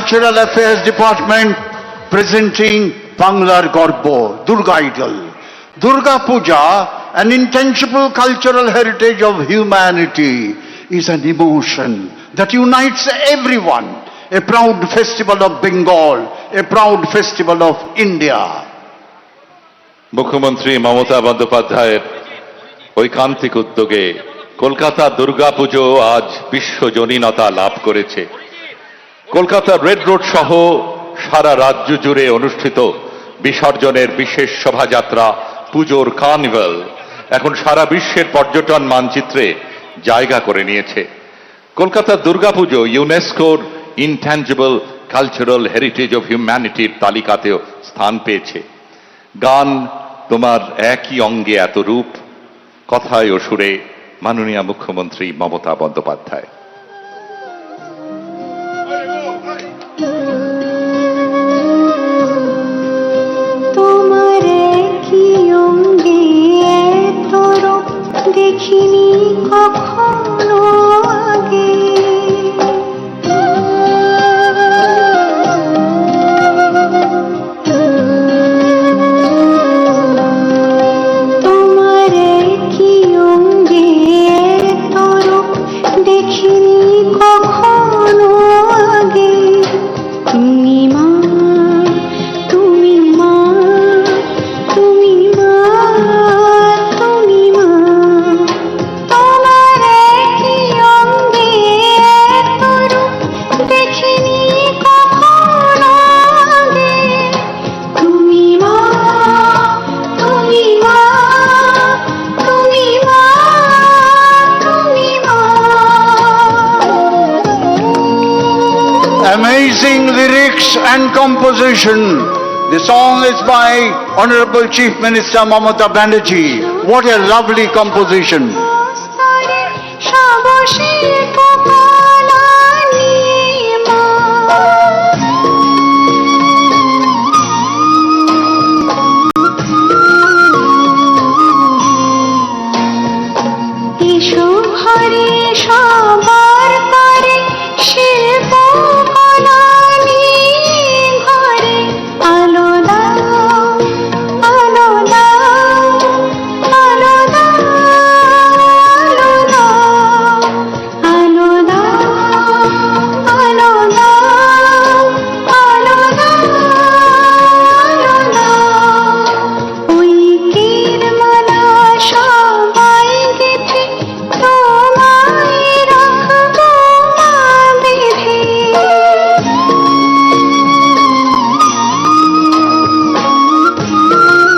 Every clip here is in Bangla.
Cultural Affairs Department presenting Banglar Gorbo, Durga Idol. Durga Puja, an intangible cultural heritage of humanity, is an emotion that unites everyone. A proud festival of Bengal, a proud festival of India. মুখ্যমন্ত্রী মমতা বন্দ্যোপাধ্যায়ের ঐকান্তিক উদ্যোগে কলকাতা দুর্গাপুজো আজ বিশ্বজনীনতা লাভ করেছে। কলকাতার রেড রোড সহ সারা রাজ্য জুড়ে অনুষ্ঠিত বিসর্জনের বিশেষ শোভাযাত্রা পুজোর কার্নিভাল এখন সারা বিশ্বের পর্যটন মানচিত্রে জায়গা করে নিয়েছে। কলকাতার দুর্গাপুজো ইউনেস্কোর ইনট্যাঞ্জিবল কালচারাল হেরিটেজ অফ হিউম্যানিটির তালিকাতেও স্থান পেয়েছে। গান তোমার একই অঙ্গে এত রূপ, কথায় ও সুরে মাননীয় মুখ্যমন্ত্রী মমতা বন্দ্যোপাধ্যায়। তোমার একই অঙ্গে এত রূপ দেখিনি কখনো আগে, তোমার একই অঙ্গে এত রূপ দেখিনি কখনো আগে। তুমি মা, তুমি মা, তুমি মা, তুমি মা, তোমার একই অঙ্গে এত রূপ দেখিনি কখনো আগে। তুমি মা, তুমি মা, তুমি মা, তুমি মা। Amazing lyrics and composition. The song is by Honorable Chief Minister Mamata Banerjee. What a lovely composition. স্তরে সব শিল্পকলা নিয়ে মা, এসো ঘরে সবার করে শিল্পকলা নিয়ে ঘরে। আলো দাও, আলো দাও, আলো দাও, আলো দাও, আলো দাও, আলো দাও, আলো দাও, আলো দাও। ঐক্যের মালা সবাই গেঁথে তোমায় রাখবো মা বেঁধে।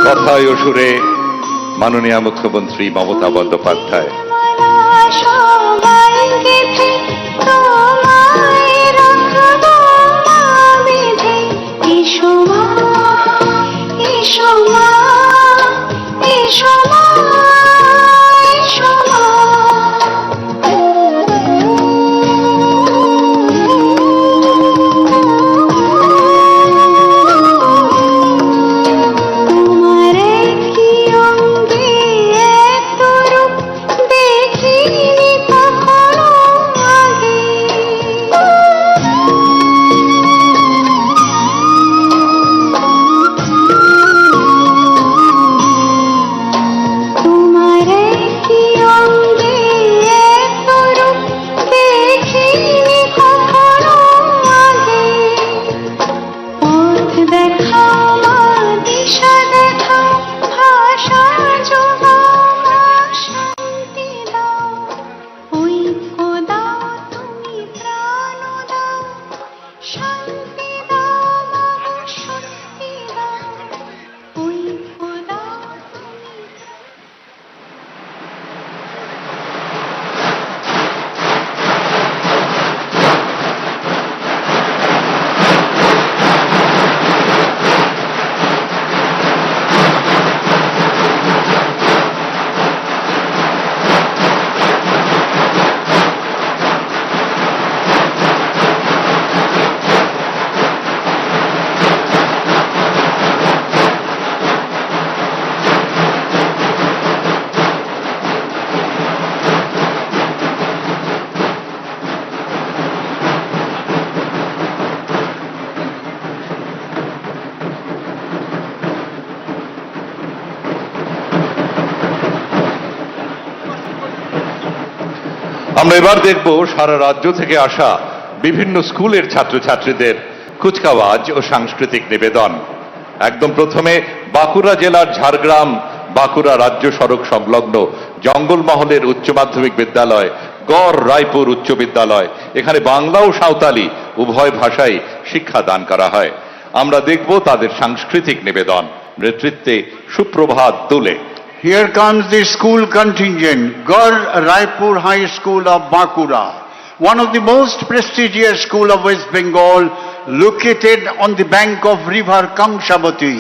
কথায় ও সুরে মাননীয় মুখ্যমন্ত্রী মমতা বন্দ্যোপাধ্যায়। মালা সবাই গেঁথে তোমায় রাখবো মা বেঁধে। এসো মা, এসো মা, এসো মা, এসো মা। তোমার একই অঙ্গে এত রূপ দেখিনি কখনো আগে। তোমার একই অঙ্গে এত রূপ দেখিনি কখনো আগে। পথ দেখাও মা, দিশা দেখাও, ভাষা যোগাও মা, শান্তি দাও, ঐক্য দাও, তুমি প্রাণ দাও, শান্তি দাও মা, শক্তি দাও, ঐক্য দাও তুমি। আমরা এবার দেখব সারা রাজ্য থেকে আসা বিভিন্ন স্কুলের ছাত্রছাত্রীদের কুচকাওয়াজ ও সাংস্কৃতিক নিবেদন। একদম প্রথমে বাঁকুড়া জেলার ঝাড়গ্রাম বাঁকুড়া রাজ্য সড়ক সংলগ্ন জঙ্গলমহলের উচ্চ মাধ্যমিক বিদ্যালয় গড় রায়পুর উচ্চ বিদ্যালয়, এখানে বাংলা ও সাঁওতালি উভয় ভাষায় শিক্ষা দান করা হয়। আমরা দেখব তাদের সাংস্কৃতিক নিবেদন। নেতৃত্বে সুপ্রভাত দুলে। Here comes the school contingent, Gar Raipur High School of Bankura, one of the most prestigious school of West Bengal, located on the bank of river Kamshabati.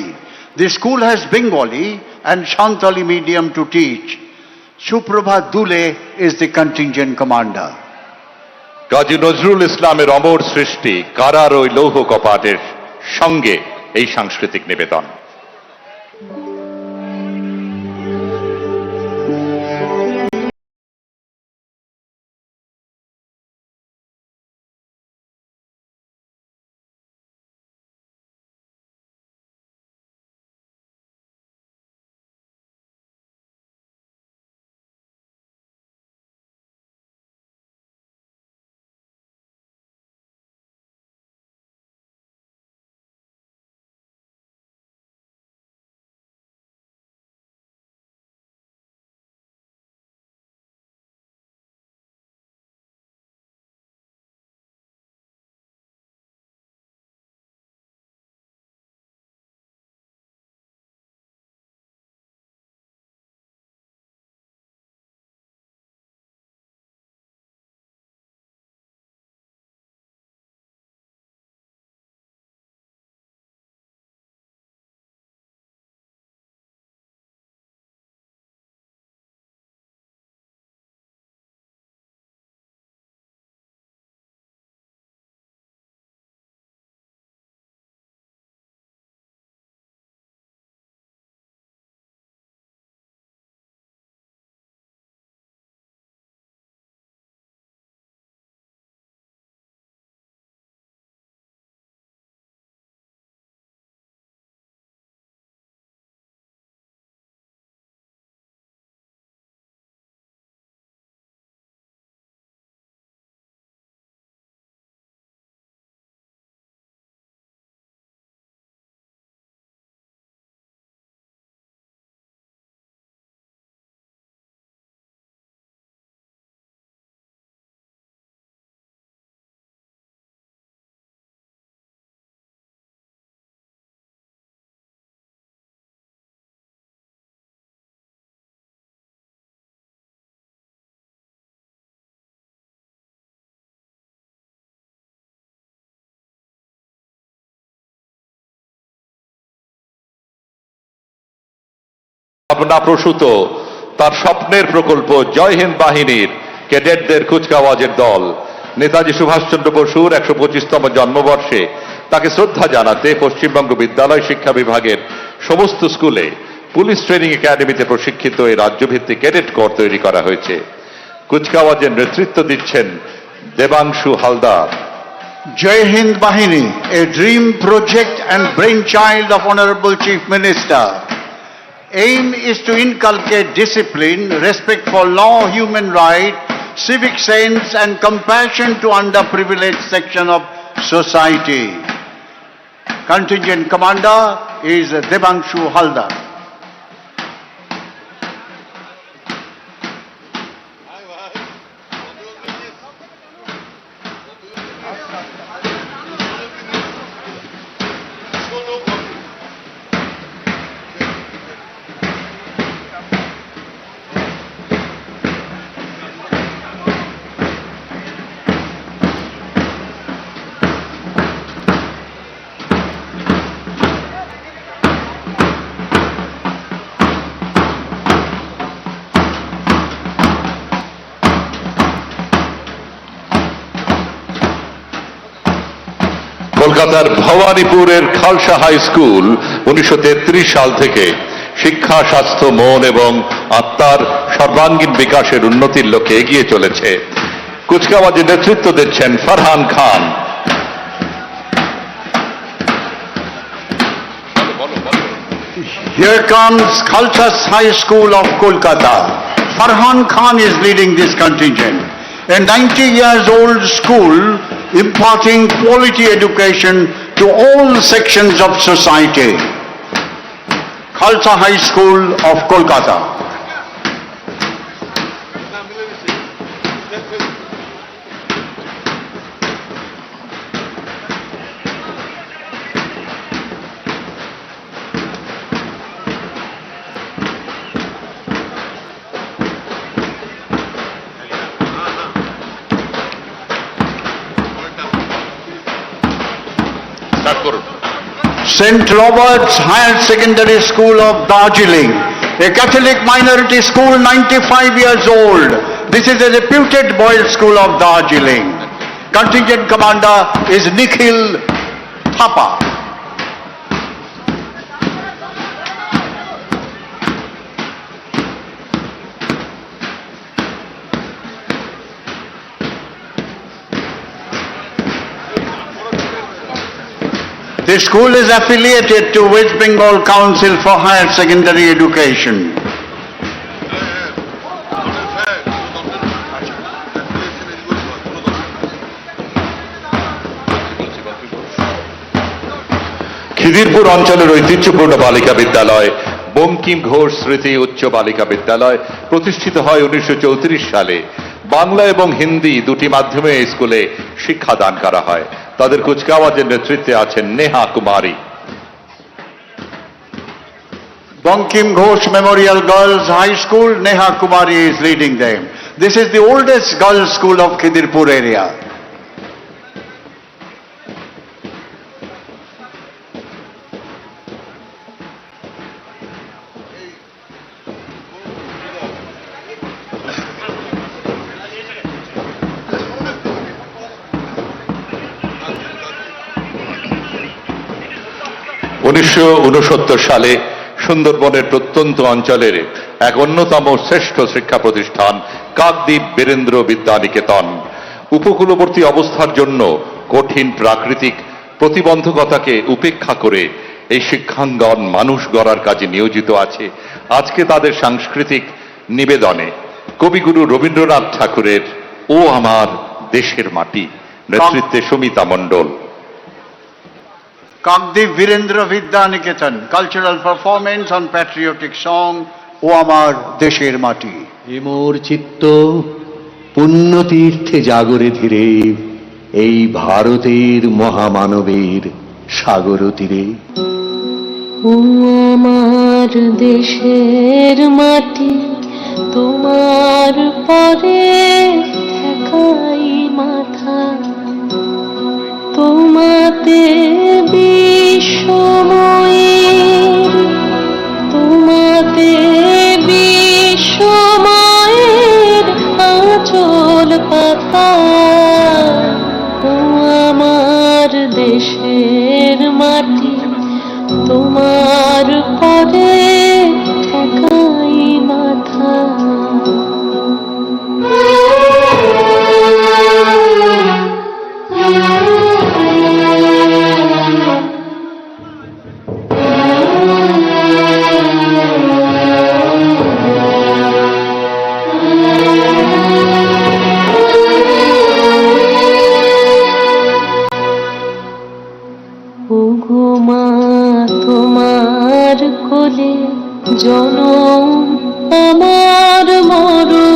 The school has Bengali and Santali medium to teach. Suprabhat Dule is the contingent commander. Kazi Nazrul ইসলামের অমর সৃষ্টি কারার ওই লৌহ কপাটের সঙ্গে এই সাংস্কৃতিক নিবেদন। ভাবনা প্রসূত তার স্বপ্নের প্রকল্প জয় হিন্দ বাহিনীর ক্যাডেটদের কুচকাওয়াজের দল নেতাজি সুভাষচন্দ্র বসুর ১২৫তম জন্মবর্ষে তাকে শ্রদ্ধা জানাতে পশ্চিমবঙ্গ বিদ্যালয় শিক্ষা বিভাগের সমস্ত স্কুলে পুলিশ ট্রেনিং একাডেমিতে প্রশিক্ষিত এই রাজ্যভিত্তিক ক্যাডেট কোর তৈরি করা হয়েছে। কুচকাওয়াজের নেতৃত্ব দিচ্ছেন Debangshu Haldar. Jai Hind Bahini, a dream project and brainchild of Honorable Chief Minister. Aim is to inculcate discipline, respect for law, human rights, civic sense and compassion to underprivileged section of society. Contingent commander is Devanshu Haldar. কলকাতার ভবানীপুরের খালসা হাই স্কুল ১৯৩৩ সাল থেকে শিক্ষা, স্বাস্থ্য, মন এবং আত্মার সর্বাঙ্গীন বিকাশের উন্নতির লক্ষ্যে এগিয়ে চলেছে। কুচকাওয়াজে নেতৃত্ব দিচ্ছেন ফারহান খান। Here comes Khalsa High School of Kolkata. Farhan Khan is leading this contingent. a 90 years old school imparting quality education to all sections of society. Khalsa High School of Kolkata. St. Robert's Higher Secondary School of Darjeeling, a Catholic minority school 95 years old. This is a reputed boys' school of Darjeeling. Contingent commander is Nikhil Thapa. The school is affiliated to West Bengal Council for Higher Secondary Education. Khidirpur অঞ্চলের ঐতিহ্যপূর্ণ বালিকা বিদ্যালয় বঙ্কিম ঘোষ স্মৃতি উচ্চ বালিকা বিদ্যালয় প্রতিষ্ঠিত হয় 1934 সালে। বাংলা এবং হিন্দি দুটি মাধ্যমে এই স্কুলে শিক্ষাদান করা হয়। তাদের কুচকাওয়াজের নেতৃত্বে আছেন নেহা কুমারী। Bankim Ghosh Memorial Girls High School, Neha Kumari is leading them. This is the oldest girls' school of Khidirpur area. সালে সুন্দরবনের প্রত্যন্ত অঞ্চলের এক অন্যতম শ্রেষ্ঠ শিক্ষা প্রতিষ্ঠান কাকদ্বীপ বীরেন্দ্র বিদ্যানিকেতন উপকূলবর্তী অবস্থার জন্য কঠিন প্রাকৃতিক প্রতিবন্ধকতাকে উপেক্ষা করে এই শিক্ষাঙ্গন মানুষ গড়ার কাজে নিয়োজিত আছে। আজকে তাদের সাংস্কৃতিক নিবেদনে কবিগুরু রবীন্দ্রনাথ ঠাকুরের ও আমার দেশের মাটি নেতৃত্বে সুমিতা মণ্ডল। Kakdeep Virendra Vidyaniketan, cultural performance on patriotic song, O Amar Desher Mati. মোর চিত্ত পুণ্যতীর্থে জাগরে ধীরে এই ভারতের মহামানবের সাগর তীরে। ও আমার দেশের মাটি, তোমার পরে ঠেকাই মাথা, তোমাতে বিশ্বময়ের, তোমাতে বিশ্বময়ের আঁচল পাতা। ও আমার দেশের মাটি, তোমার পরে ঠেকাই মাথা। তোমার কোলে জনম আমার মরণ।